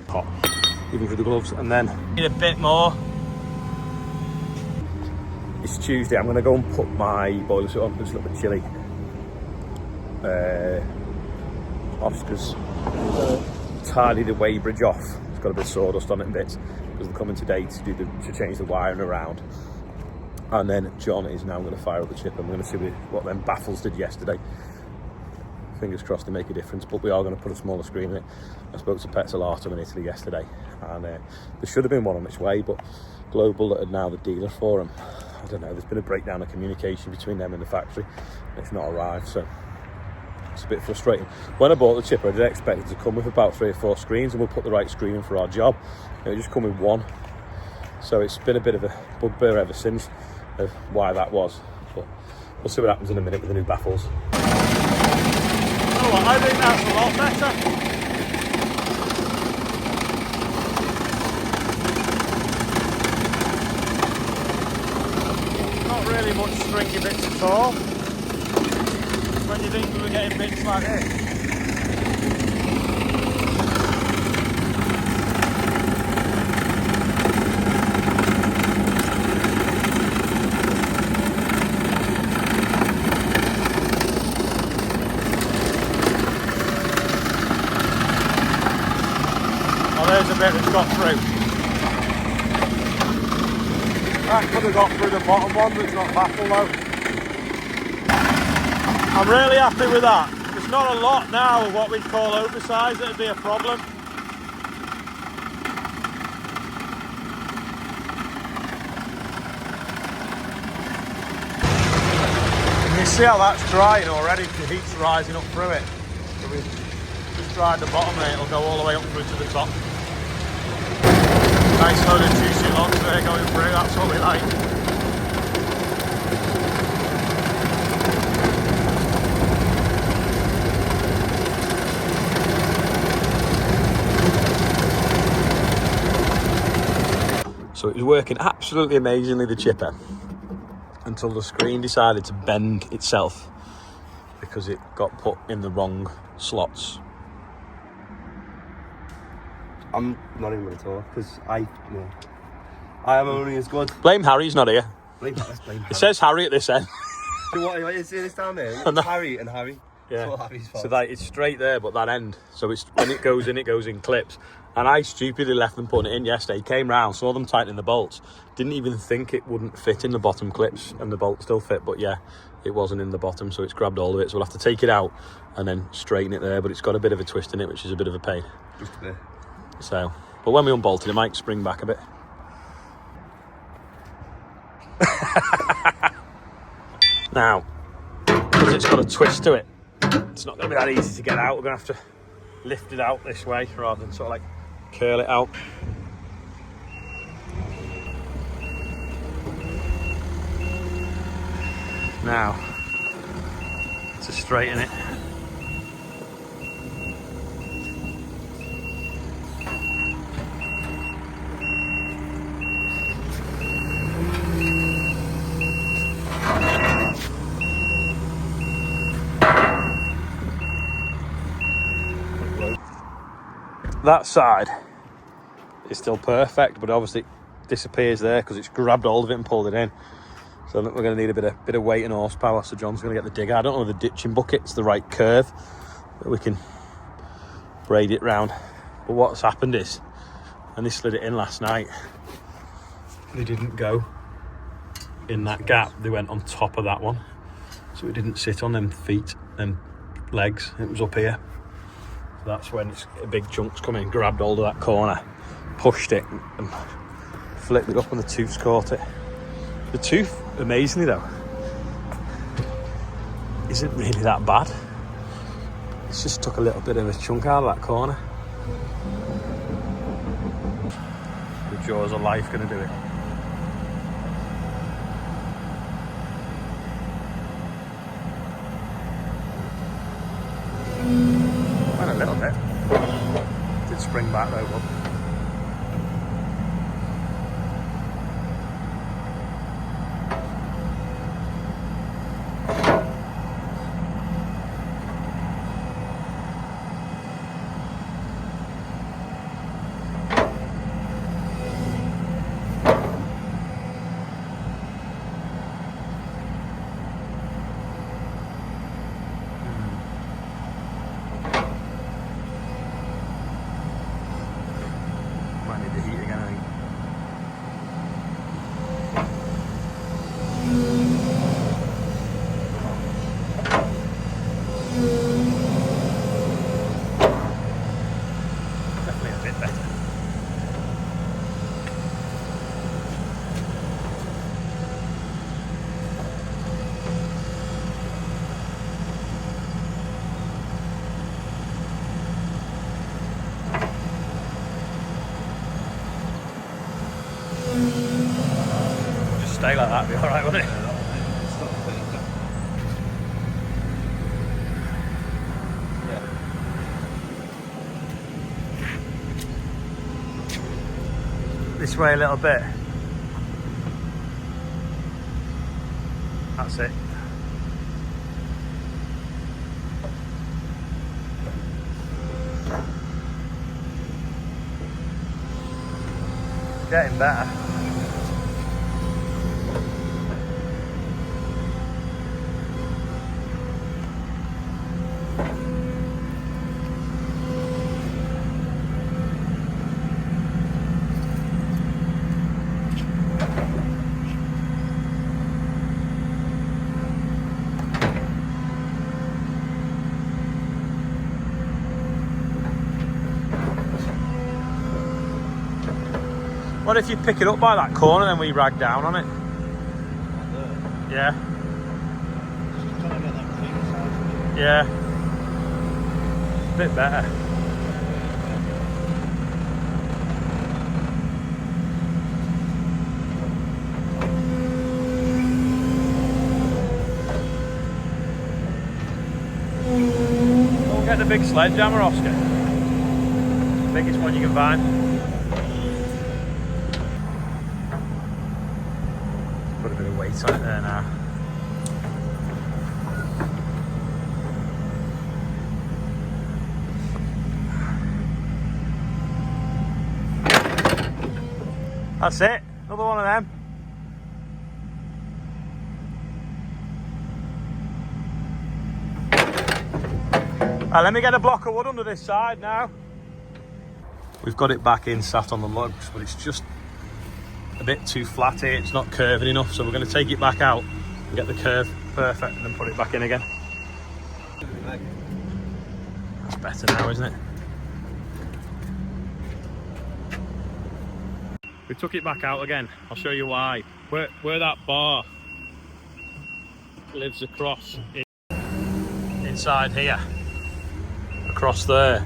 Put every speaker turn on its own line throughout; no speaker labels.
Hot, even through the gloves, and then need a bit more. It's Tuesday. I'm going to go and put my boiler suit on. It's a little bit chilly. Oscar's tidy the weighbridge off. It's got a bit of sawdust on it and bits because they're coming today to change the wiring around. And then John is now going to fire up the chipper. I'm going to see what them baffles did yesterday. Fingers crossed they make a difference, but we are going to put a smaller screen in it. I spoke to Petzolato in Italy yesterday, and there should have been one on its way, but Global that are now the dealer for them, I don't know, there's been a breakdown of communication between them and the factory, and it's not arrived, so it's a bit frustrating. When I bought the chipper, I did expect it to come with about 3 or 4 screens, and we'll put the right screen in for our job. It just come with one, so it's been a bit of a bugbear ever since of why that was, but we'll see what happens in a minute with the new baffles. Oh, I think that's a lot better. Not really much stringy bits at all. When you think we were getting bits like this. There's a bit that's got through. That could have got through the bottom one, but it's not baffled though. I'm really happy with that. There's not a lot now of what we'd call oversized that would be a problem. You see how that's drying already? The heat's rising up through it. So we've just dried the bottom and it'll go all the way up through to the top. Nice load of juicy logs there going through, that's what we like. So it was working absolutely amazingly, the chipper, until the screen decided to bend itself because it got put in the wrong slots.
I'm not even going to talk because I am only as good.
Blame Harry, he's not here.
Blame Harry.
It says Harry at this end.
So what is this down there? It's Harry and Harry.
Yeah.
It's all Harry's fault.
So that it's straight there, but that end. So it's when it goes in clips. And I stupidly left them putting it in yesterday. Came round, saw them tightening the bolts. Didn't even think it wouldn't fit in the bottom clips, and the bolt still fit. But yeah, it wasn't in the bottom, so it's grabbed all of it. So we'll have to take it out and then straighten it there. But it's got a bit of a twist in it, which is a bit of a pain.
Just a bit.
So, but when we unbolt it, it might spring back a bit. Now, because it's got a twist to it, it's not going to be that easy to get out. We're going to have to lift it out this way rather than sort of like curl it out. Now, to straighten it. That side is still perfect, but obviously disappears there because it's grabbed hold of it and pulled it in. So we're going to need a bit of weight and horsepower. So John's going to get the digger. I don't know if the ditching bucket's the right curve, but we can braid it round. But what's happened is, and they slid it in last night, they didn't go in that gap. They went on top of that one, so it didn't sit on them feet and legs. It was up here. That's when it's a big chunk's come in, grabbed hold of that corner, pushed it and flipped it up, and the tooth's caught it. The tooth, amazingly though, isn't really that bad. It's just took a little bit of a chunk out of that corner. The jaws of life going to do it. Went a little bit. Did spring back though, but stay like that, it'd be alright, wouldn't it? This way a little bit. That's it. Getting better. What if you pick it up by that corner and then we rag down on it? Yeah.
Just trying to get that clean side.
Yeah. A bit better. Don't get the big sledgehammer, Oscar. Biggest one you can find. Put a bit of weight on it there now. That's it, another one of them. Let me get a block of wood under this side now. We've got it back in, sat on the lugs, but it's just a bit too flat here. It's not curving enough, so we're going to take it back out and get the curve perfect and then put it back in again. That's better now, isn't it? We took it back out again. I'll show you why. Where that bar lives across inside here, across there,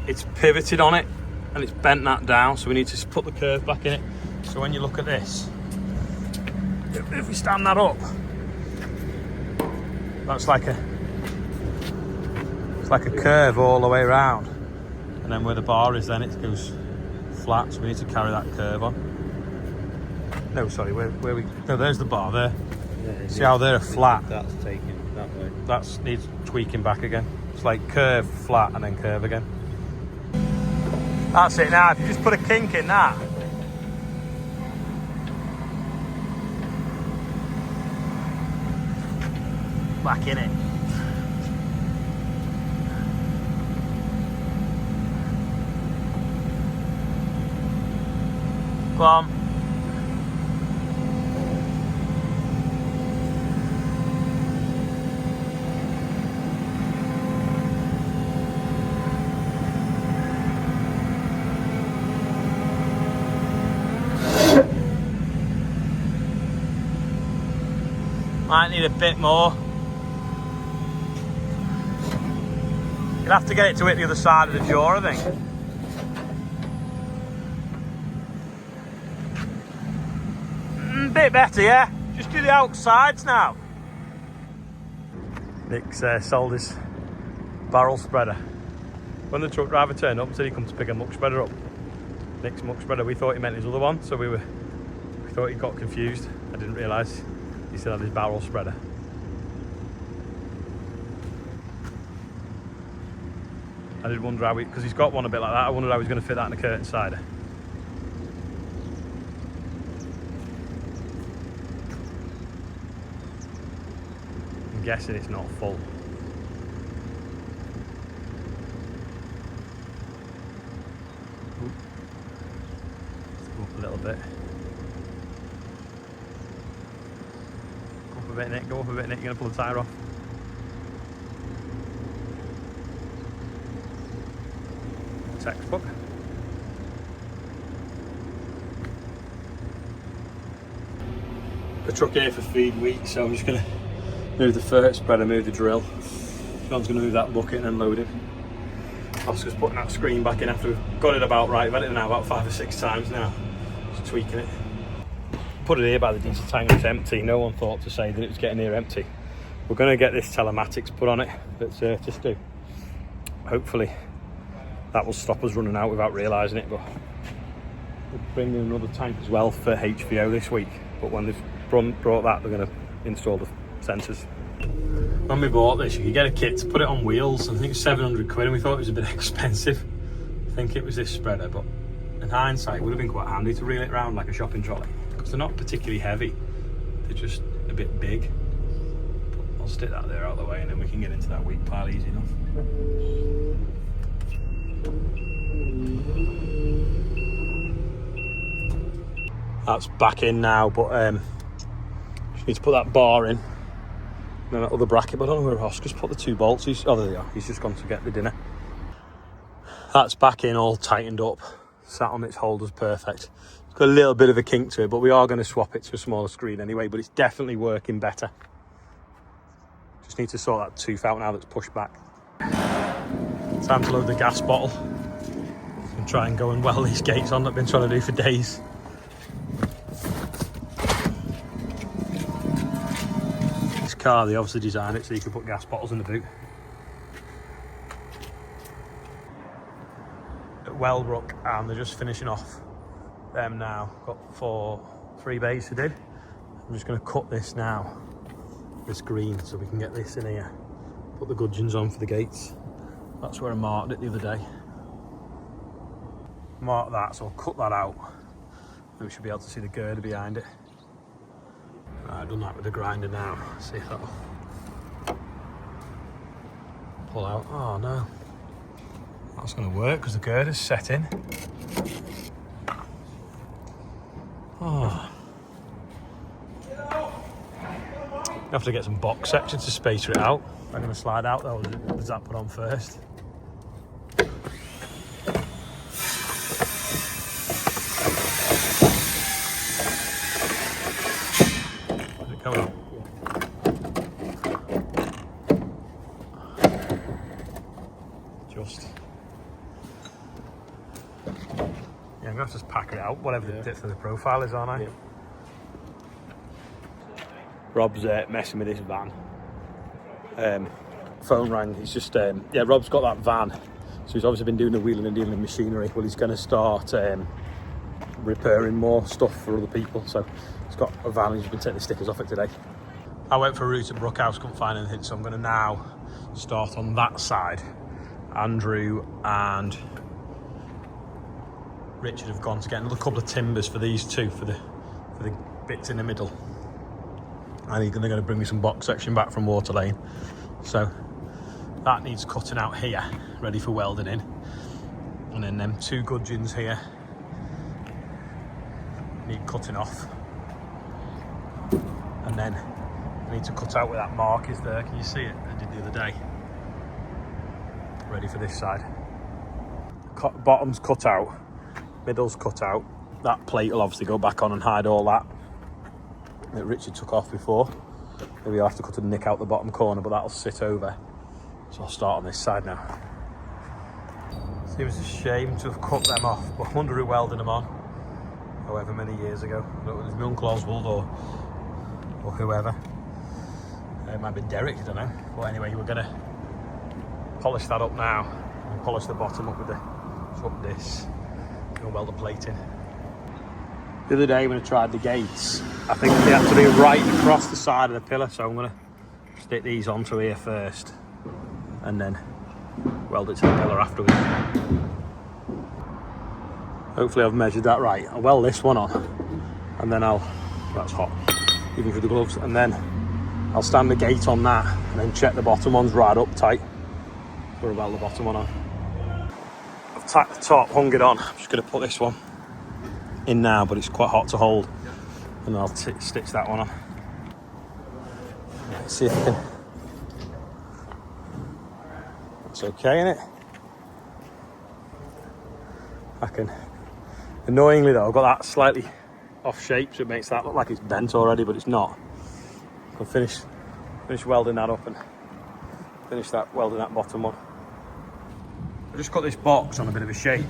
it's pivoted on it and it's bent that down, so we need to put the curve back in it. So when you look at this, if we stand that up, that's like a curve all the way around, and then where the bar is, then it goes flat, so we need to carry that curve on. No, sorry, no, there's the bar there. Yeah, see how they're flat?
That's taken that way.
That needs tweaking back again. It's like curve, flat, and then curve again. That's it now. If you just put a kink in that, back in it. Go on. Might need a bit more. You'll have to get it to hit the other side of the jaw, I think. Bit better, yeah? Just do the outsides now. Nick's sold his barrel spreader. When the truck driver turned up and said he come to pick a muck spreader up, Nick's muck spreader, we thought he meant his other one, so we thought he got confused. I didn't realise he still had his barrel spreader. I did wonder how because he's got one a bit like that, I wondered how he's going to fit that in a curtain cider. I'm guessing it's not full. Let's go up a little bit. Go up a bit, Nick. Go up a bit, Nick. You're going to pull the tyre off. Textbook. The truck here for feed week, so I'm just going to move the first spreader, move the drill. John's going to move that bucket and then load it. Oscar's putting that screen back in after we've got it about right. We've had it now about 5 or 6 times now. Just tweaking it. put it here by the diesel tank, it's empty. No one thought to say that it was getting near empty. We're going to get this telematics put on it that Certas do. Hopefully that will stop us running out without realising it, but we're bringing another tank as well for HVO this week. But when they've brought that, they're going to install the sensors. When we bought this, you could get a kit to put it on wheels. I think it's 700 quid, and we thought it was a bit expensive. I think it was this spreader, but in hindsight, it would have been quite handy to reel it around like a shopping trolley, because they're not particularly heavy. They're just a bit big. But I'll stick that there out of the way, and then we can get into that weak pile easy enough. That's back in now, but just need to put that bar in. And then that other bracket, but I don't know where Oscar's put the 2 bolts. Oh, there they are. He's just gone to get the dinner. That's back in, all tightened up. Sat on its holders perfect. It's got a little bit of a kink to it, but we are going to swap it to a smaller screen anyway, but it's definitely working better. Just need to sort that tooth out now that's pushed back. Time to load the gas bottle and try and go and weld these gates on that I've been trying to do for days. This car, they obviously designed it so you can put gas bottles in the boot. At Weldrook, and they're just finishing off them now. Got 3 bays to do. I'm just going to cut this now, this green, so we can get this in here. Put the gudgeons on for the gates. That's where I marked it the other day. Mark that, so I'll cut that out. And we should be able to see the girder behind it. Right, I've done that with the grinder now. See if that'll pull out. Oh no. That's going to work because the girder's set in. Oh. I have to get some box sections to spacer it out. I'm going to slide out though. Does that put on first? Is it coming on? Just. Yeah, I'm going to have to just pack it out, whatever the depth of the profile is, aren't I? Yeah. Rob's messing with this van. Phone rang. He's just yeah, Rob's got that van, so he's obviously been doing the wheeling and dealing machinery. Well, he's going to start repairing more stuff for other people, so he's got a van and he's been taking the stickers off it today. I went for a route at Brookhouse, couldn't find anything, so I'm going to now start on that side. Andrew and Richard have gone to get another couple of timbers for these two, for the bits in the middle. And they're going to bring me some box section back from Water Lane. So that needs cutting out here, ready for welding in. And then them 2 gudgeons here need cutting off. And then I need to cut out where that mark is there. Can you see it? I did the other day. Ready for this side. Bottom's cut out, middle's cut out. That plate will obviously go back on and hide all that Richard took off before. Maybe I'll have to cut a nick out the bottom corner, but that'll sit over. So I'll start on this side now. Seems a shame to have cut them off, but I wonder who welded them on however many years ago. I don't know if it was my Uncle Oswald or whoever. It might be Derek, I don't know. But anyway, we're going to polish that up now and polish the bottom up with the swap this. Gonna weld the plate in. The other day when I tried the gates, I think they had to be right across the side of the pillar, so I'm going to stick these onto here first and then weld it to the pillar afterwards. Hopefully I've measured that right. I'll weld this one on and then that's hot, even for the gloves, and then I'll stand the gate on that and then check the bottom one's right up tight before I weld the bottom one on. I've tacked the top, hung it on. I'm just going to put this one in now, but it's quite hot to hold, and I'll stitch that one on. Let's see if I can. That's okay, innit? I can. Annoyingly though, I've got that slightly off shape, so it makes that look like it's bent already, but it's not. I'll finish welding that up and finish that welding that bottom one. I just cut this box on a bit of a shape.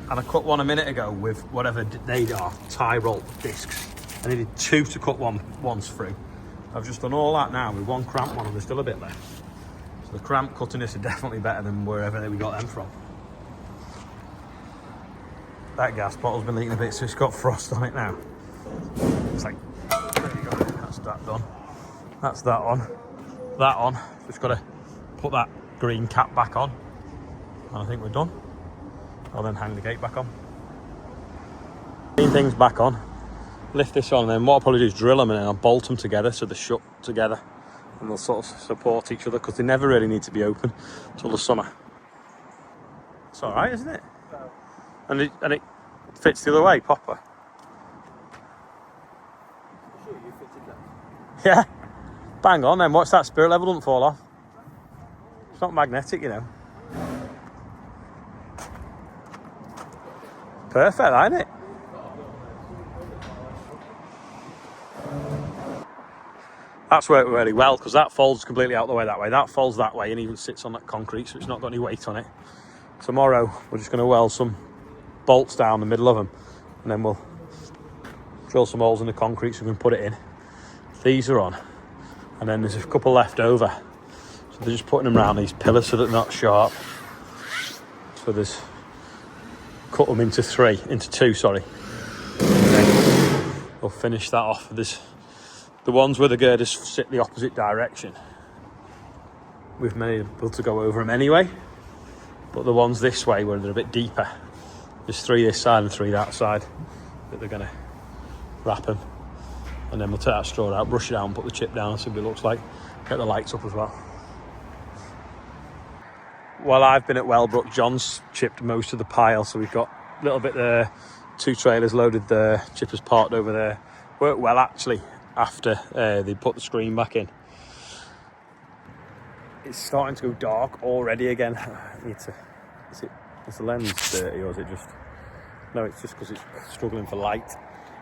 And I cut one a minute ago with whatever they are, tie roll discs. I needed 2 to cut once through. I've just done all that now with 1 cramp one, and there's still a bit left. So the cramp cutting this are definitely better than wherever we got them from. That gas bottle's been leaking a bit, so it's got frost on it now. It's like, there you go, that's that done. That's that on. That on. Just got to put that green cap back on. And I think we're done. I'll then hang the gate back on. Clean things back on. Lift this on, and then what I'll probably do is drill them and then I'll bolt them together so they're shut together. And they'll sort of support each other because they never really need to be open until the summer. It's alright, isn't it? And it fits the other way, proper. Yeah. Bang on then, watch that spirit level doesn't fall off. It's not magnetic, you know. Perfect, isn't it? That's worked really well because that folds completely out the way that way. That folds that way and even sits on that concrete, so it's not got any weight on it. Tomorrow we're just going to weld some bolts down the middle of them, and then we'll drill some holes in the concrete so we can put it in. These are on, and then there's a couple left over, so they're just putting them around these pillars so that they're not sharp. So there's cut them into 2, sorry. And then we'll finish that off. There's the ones where the girders sit the opposite direction. We've been able to go over them anyway, but the ones this way where they're a bit deeper, there's 3 this side and 3 that side that they're going to wrap them. And then we'll take that straw out, brush it out and put the chip down and see what it looks like. Get the lights up as well. While I've been at Wellbrook, John's chipped most of the pile, so we've got a little bit there, 2 trailers loaded there, chippers parked over there. Worked well actually after they put the screen back in. It's starting to go dark already again. Is the lens dirty or is it just... No, it's just because it's struggling for light.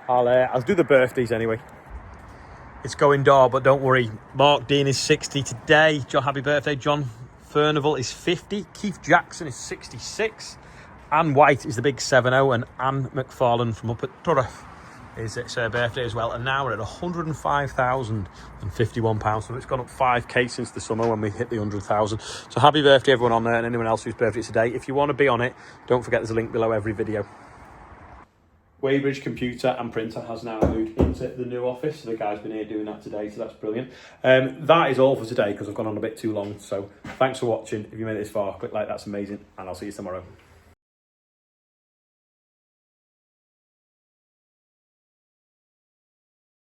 I'll do the birthdays anyway. It's going dark, but don't worry. Mark Dean is 60 today. John, happy birthday. John Furnival is 50. Keith Jackson is 66. Anne White is the big 7-0. And Anne McFarlane from up at Turriff it's her birthday as well. And now we're at £105,051. So it's gone up 5k since the summer when we hit the 100,000. So happy birthday everyone on there and anyone else whose birthday is today. If you want to be on it, don't forget there's a link below every video. Weybridge computer and printer has now moved into the new office. So the guy's been here doing that today, so that's brilliant. That is all for today because I've gone on a bit too long. So thanks for watching. If you made it this far, click like, that's amazing. And I'll see you tomorrow.